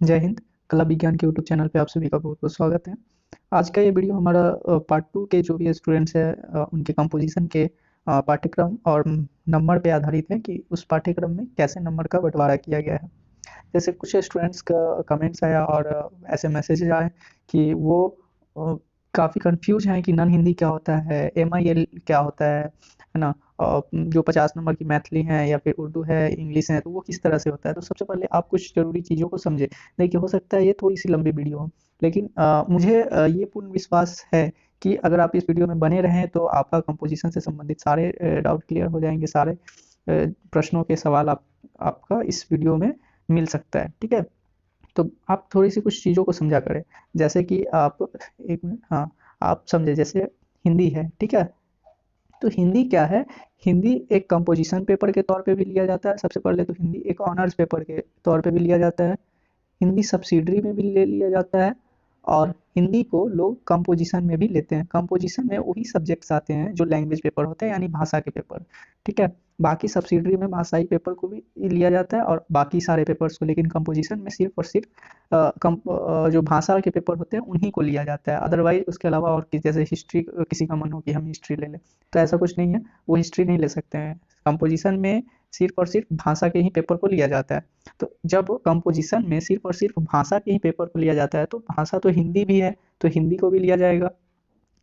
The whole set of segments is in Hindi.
जय हिंद। कला विज्ञान के यूट्यूब चैनल पे आप सभी का बहुत बहुत स्वागत है। आज का ये वीडियो हमारा पार्ट टू के जो भी स्टूडेंट्स हैं उनके कंपोजिशन के पाठ्यक्रम और नंबर पे आधारित है कि उस पाठ्यक्रम में कैसे नंबर का बंटवारा किया गया है। जैसे कुछ स्टूडेंट्स का कमेंट्स आया और ऐसे मैसेजेस आए कि वो काफ़ी कंफ्यूज हैं कि नन हिंदी क्या होता है, MIL क्या होता है ना? जो 50 नंबर की मैथिली है या फिर उर्दू है, इंग्लिश है, तो वो किस तरह से होता है। तो सबसे पहले आप कुछ ज़रूरी चीज़ों को समझें। देखिए, हो सकता है ये थोड़ी-सी लंबी वीडियो हो, लेकिन मुझे ये पूर्ण विश्वास है कि अगर आप इस वीडियो में बने रहें तो आपका कंपोज़िशन से संबंधित सारे डाउट क्लियर हो जाएँगे, सारे प्रश्नों के सवाल आपका इस वीडियो में मिल सकता है, ठीक है? तो आप थोड़ी-सी कुछ चीज़ों को समझा करें। जैसे कि आप 1 मिनट, हाँ, आप समझे जैसे हिंदी है, ठीक है? तो हिंदी क्या है? हिंदी एक कंपोज़िशन पेपर के तौर पे भी लिया जाता है। सबसे पहले तो हिंदी एक ऑनर्स पेपर के तौर पे भी लिया जाता है। हिंदी सब्सिडरी में भी ले लिया जाता है और हिंदी को लोग कंपोजिशन में भी लेते हैं। कंपोजिशन में वही सब्जेक्ट्स आते हैं जो लैंग्वेज पेपर होते हैं, यानी भाषा के पेपर, ठीक है? बाकी सब्सिडरी में भाषाई पेपर को भी लिया जाता है और बाकी सारे पेपर्स को, लेकिन कंपोजिशन में सिर्फ और सिर्फ जो भाषा के पेपर होते हैं उन्हीं को लिया जाता है। अदरवाइज उसके अलावा और जैसे हिस्ट्री, किसी का मन हो कि हम हिस्ट्री ले लें, तो ऐसा कुछ नहीं है, वो हिस्ट्री नहीं ले सकते हैं। कंपोजिशन में सिर्फ और सिर्फ भाषा के ही पेपर को लिया जाता है। तो जब कंपोजिशन में सिर्फ और सिर्फ भाषा के ही पेपर को लिया जाता है तो भाषा तो हिंदी भी है, तो हिंदी को भी लिया जाएगा।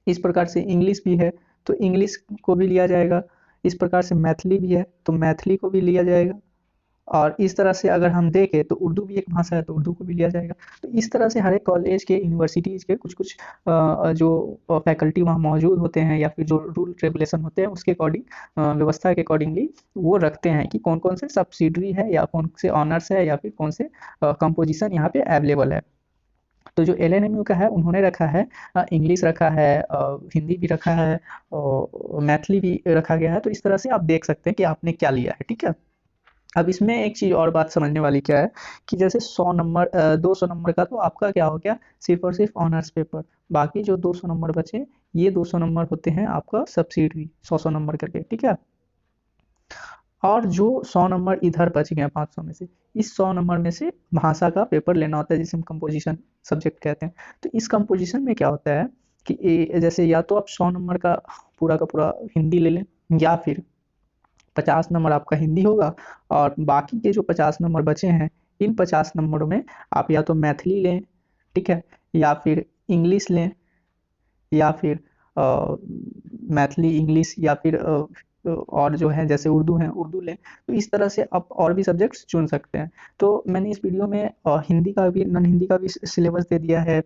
इस प्रकार से इंग्लिश भी है तो इंग्लिश को भी लिया जाएगा। इस प्रकार से मैथिली भी है तो मैथिली को भी लिया जाएगा। और इस तरह से अगर हम देखें तो उर्दू भी एक भाषा है तो उर्दू को भी लिया जाएगा। तो इस तरह से हर एक कॉलेज के, यूनिवर्सिटीज़ के कुछ-कुछ जो फैकल्टी वहाँ मौजूद होते हैं या फिर जो रूल रेगुलेशन होते हैं उसके अकॉर्डिंग, व्यवस्था के अकॉर्डिंगली वो रखते हैं कि कौन-कौन से सब्सिडरी है या कौन से ऑनर्स है या फिर कौन से कंपोजिशन यहाँ पे अवेलेबल है। तो जो LNMU का है उन्होंने रखा है, इंग्लिश रखा है, हिंदी भी रखा है और मैथिली भी रखा गया है। तो इस तरह से आप देख सकते हैं कि आपने क्या लिया है, ठीक है? अब इसमें एक चीज़ और बात समझने वाली क्या है कि जैसे 100 नंबर, 200 नंबर का तो आपका क्या हो गया, सिर्फ और सिर्फ ऑनर्स पेपर। बाकी जो 200 नंबर बचे, ये 200 नंबर होते हैं आपका सब्सिडरी, 100-100 नंबर करके, ठीक है? और जो 100 नंबर इधर बच गए 500 में से, इस 100 नंबर में से भाषा का पेपर लेना होता है जिसे हम कंपोजिशन सब्जेक्ट कहते हैं। तो इस कंपोजिशन में क्या होता है कि जैसे या तो आप 100 नंबर का पूरा हिंदी ले लें या फिर 50 नंबर आपका हिंदी होगा और बाकी के जो 50 नंबर बचे हैं, इन 50 नंबरों में आप या तो मैथिली लें, ठीक है? या फिर इंग्लिश लें या फिर मैथिली, इंग्लिश या फिर और जो है जैसे उर्दू है, उर्दू लें। तो इस तरह से आप और भी सब्जेक्ट्स चुन सकते हैं। तो मैंने इस वीडियो में हिंदी का भी, नॉन हिंदी का भी सिलेबस दे दिया है।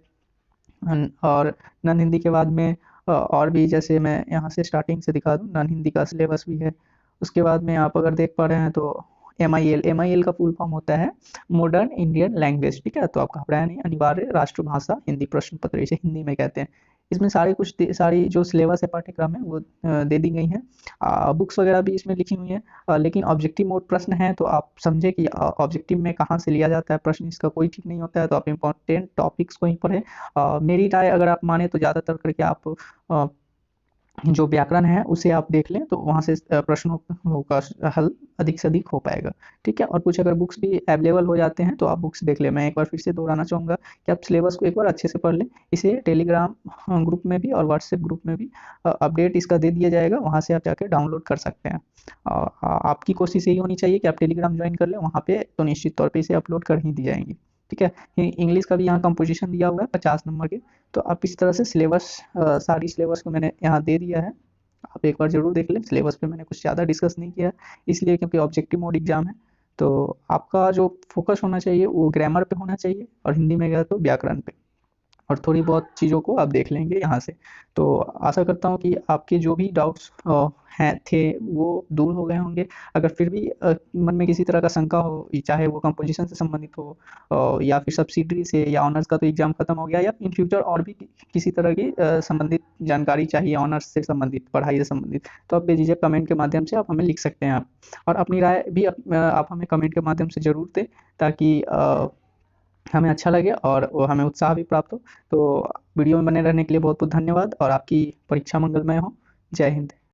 और नॉन हिंदी के बाद में और भी, जैसे मैं यहाँ से स्टार्टिंग से दिखा दूँ, नॉन हिंदी का सिलेबस भी है। उसके बाद में आप अगर देख पा रहे हैं तो MIL का फुल फॉर्म होता है मॉडर्न इंडियन लैंग्वेज, ठीक है? तो आप घबराएं नहीं, अनिवार्य राष्ट्रभाषा हिंदी प्रश्न पत्र, इसे हिंदी में कहते हैं। इसमें सारी जो सिलेबस है, पाठ्यक्रम है, वो दे दी गई हैं। बुक्स वगैरह भी इसमें लिखी हुई हैं। लेकिन ऑब्जेक्टिव मोड प्रश्न है तो आप समझे कि ऑब्जेक्टिव में कहाँ से लिया जाता है प्रश्न, इसका कोई ठीक नहीं होता है। तो आप इम्पोर्टेंट टॉपिक्स को ही पढ़ें। मेरी राय अगर आप माने तो ज़्यादातर करके आप अ, जो व्याकरण है उसे आप देख लें तो वहाँ से प्रश्नों का हल अधिक से अधिक हो पाएगा, ठीक है? और कुछ अगर बुक्स भी अवेलेबल हो जाते हैं तो आप बुक्स देख लें। मैं एक बार फिर से दोहराना चाहूँगा कि आप सिलेबस को एक बार अच्छे से पढ़ लें। इसे टेलीग्राम ग्रुप में भी और व्हाट्सएप ग्रुप में भी अपडेट इसका दे दिया जाएगा, वहाँ से आप जाके डाउनलोड कर सकते हैं। आपकी कोशिश यही होनी चाहिए कि आप टेलीग्राम ज्वाइन कर लें, वहाँ पे तो निश्चित तौर पे इसे अपलोड कर ही दी जाएँगी, ठीक है? इंग्लिश का भी यहाँ कंपोजिशन दिया हुआ है 50 नंबर के। तो आप इस तरह से सिलेबस, सारी सिलेबस को मैंने यहाँ दे दिया है। आप एक बार ज़रूर देख लें। सिलेबस पे मैंने कुछ ज़्यादा डिस्कस नहीं किया, इसलिए क्योंकि ऑब्जेक्टिव मोड एग्ज़ाम है। तो आपका जो फ़ोकस होना चाहिए वो ग्रामर पे होना चाहिए और हिंदी में गया तो व्याकरण पे। और थोड़ी बहुत चीज़ों को आप देख लेंगे यहाँ से। तो आशा करता हूँ कि आपके जो भी डाउट्स थे वो दूर हो गए होंगे। अगर फिर भी मन में किसी तरह का शंका हो, चाहे वो कंपोज़िशन से संबंधित हो या फिर सब्सिडरी से, या ऑनर्स का तो एग्ज़ाम खत्म हो गया, या इन फ्यूचर और भी किसी तरह की संबंधित जानकारी चाहिए ऑनर्स से संबंधित, पढ़ाई से संबंधित, तो आप बेझिझक कमेंट के माध्यम से आप हमें लिख सकते हैं आप। और अपनी राय भी आप हमें कमेंट के माध्यम से ज़रूर दें, ताकि हमें अच्छा लगे और वो हमें उत्साह भी प्राप्त हो। तो वीडियो में बने रहने के लिए बहुत बहुत धन्यवाद और आपकी परीक्षा मंगलमय हो। जय हिंद।